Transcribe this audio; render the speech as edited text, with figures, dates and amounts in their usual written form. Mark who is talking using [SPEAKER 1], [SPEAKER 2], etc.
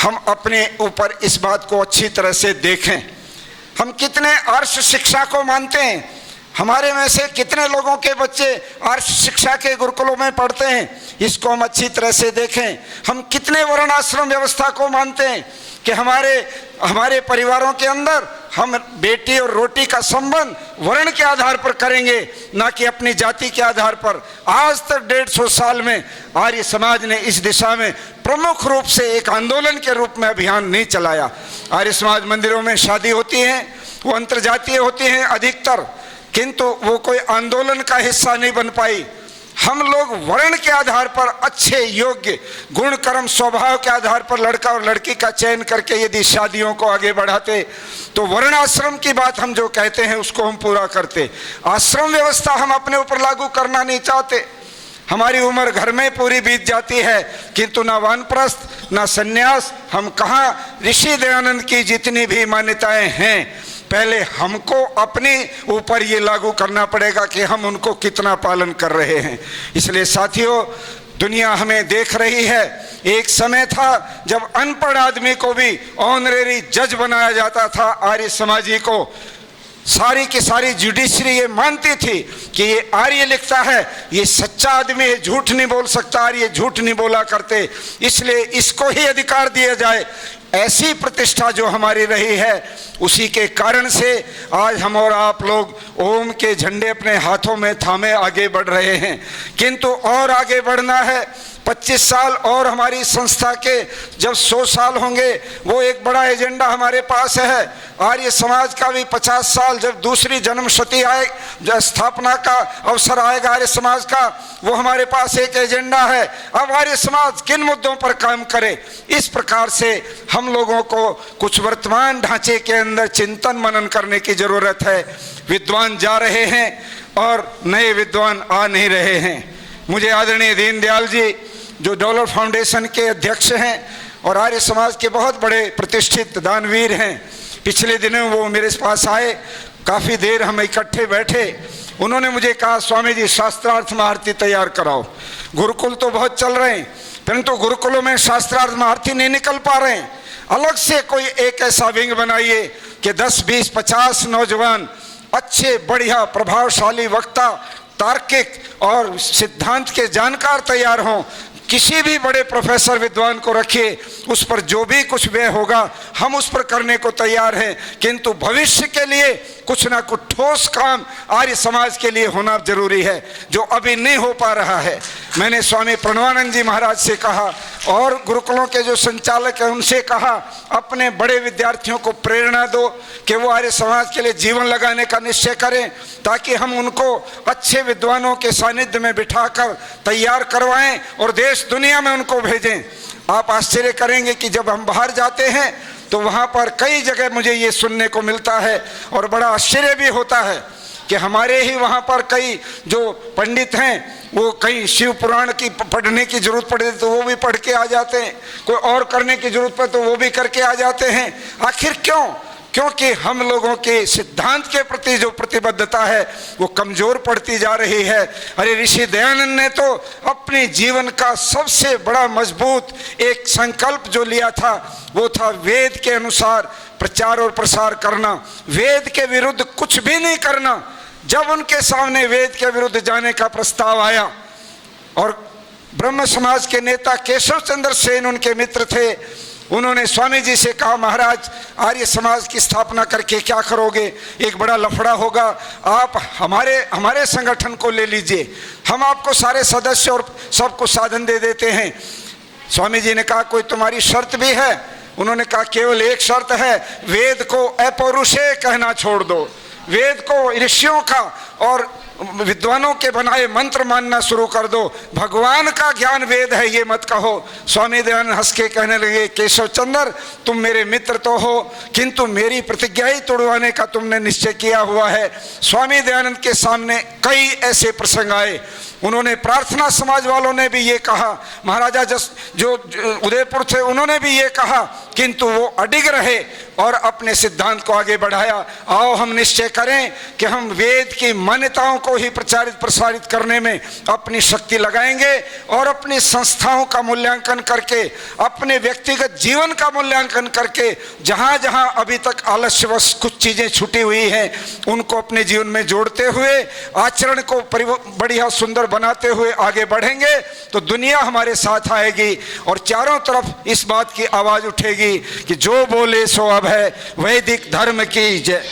[SPEAKER 1] हम अपने ऊपर इस बात को अच्छी तरह से देखें। हम कितने आर्ष शिक्षा को मानते हैं? हमारे में से कितने लोगों के बच्चे आर्ष शिक्षा के गुरुकुलों में पढ़ते हैं? इसको हम अच्छी तरह से देखें। हम कितने वर्णाश्रम व्यवस्था को मानते हैं कि हमारे परिवारों के अंदर हम बेटी और रोटी का संबंध वर्ण के आधार पर करेंगे, ना कि अपनी जाति के आधार पर। आज तक 150 साल में आर्य समाज ने इस दिशा में प्रमुख रूप से एक आंदोलन के रूप में अभियान नहीं चलाया। आर्य समाज मंदिरों में शादी होती है, वो अंतर्जातीय होती हैं अधिकतर, किंतु वो कोई आंदोलन का हिस्सा नहीं बन पाई। हम लोग वर्ण के आधार पर अच्छे योग्य गुण कर्म स्वभाव के आधार पर लड़का और लड़की का चयन करके यदि शादियों को आगे बढ़ाते तो वर्णाश्रम की बात हम जो कहते हैं उसको हम पूरा करते। आश्रम व्यवस्था हम अपने ऊपर लागू करना नहीं चाहते। हमारी उम्र घर में पूरी बीत जाती है, किंतु ना वानप्रस्थ ना सन्यास। हम कहाँ ऋषि दयानंद की जितनी भी मान्यताएं हैं, पहले हमको अपने ऊपर ये लागू करना पड़ेगा कि हम उनको कितना पालन कर रहे हैं। इसलिए साथियों, दुनिया हमें देख रही है। एक समय था जब अनपढ़ आदमी को भी ऑनरेरी जज बनाया जाता था। आर्य समाजी को सारी की सारी जुडिशरी ये मानती थी कि ये आर्य लिखता है, ये सच्चा आदमी है, झूठ नहीं बोल सकता, आर्य झूठ नहीं बोला करते, इसलिए इसको ही अधिकार दिया जाए। ऐसी प्रतिष्ठा जो हमारी रही है, उसी के कारण से आज हम और आप लोग ओम के झंडे अपने हाथों में थामे आगे बढ़ रहे हैं। किंतु और आगे बढ़ना है। 25 साल और हमारी संस्था के जब 100 साल होंगे, वो एक बड़ा एजेंडा हमारे पास है। आर्य समाज का भी 50 साल जब दूसरी जन्मशती आए, जब स्थापना का अवसर आएगा आर्य समाज का, वो हमारे पास एक एजेंडा है। अब आर्य समाज किन मुद्दों पर काम करे, इस प्रकार से हम लोगों को कुछ वर्तमान ढांचे के अंदर चिंतन मनन करने की जरूरत है। विद्वान जा रहे हैं और नए विद्वान आ नहीं रहे हैं। मुझे आदरणीय दीनदयाल जी जो डॉलर फाउंडेशन के अध्यक्ष हैं और आर्य समाज के बहुत बड़े प्रतिष्ठित दानवीर हैं, पिछले दिनों वो मेरे पास आए, काफ़ी देर हम इकट्ठे बैठे। उन्होंने मुझे कहा, स्वामी जी शास्त्रार्थ महारथी तैयार कराओ। गुरुकुल तो बहुत चल रहे हैं, परंतु गुरुकुलों में शास्त्रार्थ महारथी नहीं निकल पा रहे हैं। अलग से कोई एक ऐसा विंग बनाइए कि 10, 20, 50 नौजवान अच्छे बढ़िया प्रभावशाली वक्ता, तार्किक और सिद्धांत के जानकार तैयार हों। किसी भी बड़े प्रोफेसर विद्वान को रखिए, उस पर जो भी कुछ व्यय होगा हम उस पर करने को तैयार हैं, किंतु भविष्य के लिए कुछ ना कुछ ठोस काम आर्य समाज के लिए होना जरूरी है, जो अभी नहीं हो पा रहा है। मैंने स्वामी प्रणवानंद जी महाराज से कहा और गुरुकुलों के जो संचालक हैं उनसे कहा, अपने बड़े विद्यार्थियों को प्रेरणा दो कि वो आर्य समाज के लिए जीवन लगाने का निश्चय करें, ताकि हम उनको अच्छे विद्वानों के सानिध्य में बिठाकर तैयार करवाएं और देश दुनिया में उनको भेजें। आप आश्चर्य करेंगे कि जब हम बाहर जाते हैं तो वहाँ पर कई जगह मुझे ये सुनने को मिलता है और बड़ा आश्चर्य भी होता है कि हमारे ही वहाँ पर कई जो पंडित हैं, वो कहीं शिव पुराण की पढ़ने की जरूरत पड़े तो वो भी पढ़ के आ जाते हैं, कोई और करने की जरूरत पड़े तो वो भी करके आ जाते हैं। आखिर क्यों? क्योंकि हम लोगों के सिद्धांत के प्रति जो प्रतिबद्धता है वो कमजोर पड़ती जा रही है। अरे ऋषि दयानंद ने तो अपने जीवन का सबसे बड़ा मजबूत एक संकल्प जो लिया था वो था वेद के अनुसार प्रचार और प्रसार करना, वेद के विरुद्ध कुछ भी नहीं करना। जब उनके सामने वेद के विरुद्ध जाने का प्रस्ताव आया और ब्रह्म समाज के नेता केशव चंद्र सेन उनके मित्र थे, उन्होंने स्वामी जी से कहा, महाराज आर्य समाज की स्थापना करके क्या करोगे, एक बड़ा लफड़ा होगा, आप हमारे संगठन को ले लीजिए, हम आपको सारे सदस्य और सबको साधन दे देते हैं। स्वामी जी ने कहा, कोई तुम्हारी शर्त भी है? उन्होंने कहा, केवल एक शर्त है, वेद को अपौरुषेय कहना छोड़ दो, वेद को ऋषियों का और विद्वानों के बनाए मंत्र मानना शुरू कर दो, भगवान का ज्ञान वेद है ये मत कहो। स्वामी दयानंद हंस के कहने लगे, केशव चंद्र तुम मेरे मित्र तो हो, किंतु मेरी प्रतिज्ञा ही तोड़वाने का तुमने निश्चय किया हुआ है। स्वामी दयानंद के सामने कई ऐसे प्रसंग आए, उन्होंने प्रार्थना समाज वालों ने भी ये कहा, महाराजा जो उदयपुर थे उन्होंने भी ये कहा किंतु वो अडिग रहे और अपने सिद्धांत को आगे बढ़ाया। आओ हम निश्चय करें कि हम वेद की मान्यताओं को ही प्रचारित प्रसारित करने में अपनी शक्ति लगाएंगे और अपनी संस्थाओं का मूल्यांकन करके, अपने व्यक्तिगत जीवन का मूल्यांकन करके, जहां जहां अभी तक आलस्यवश कुछ चीजें छूटी हुई हैं उनको अपने जीवन में जोड़ते हुए, आचरण को बढ़िया सुंदर बनाते हुए आगे बढ़ेंगे तो दुनिया हमारे साथ आएगी और चारों तरफ इस बात की आवाज उठेगी कि जो बोले सो अब है, वैदिक धर्म की जय।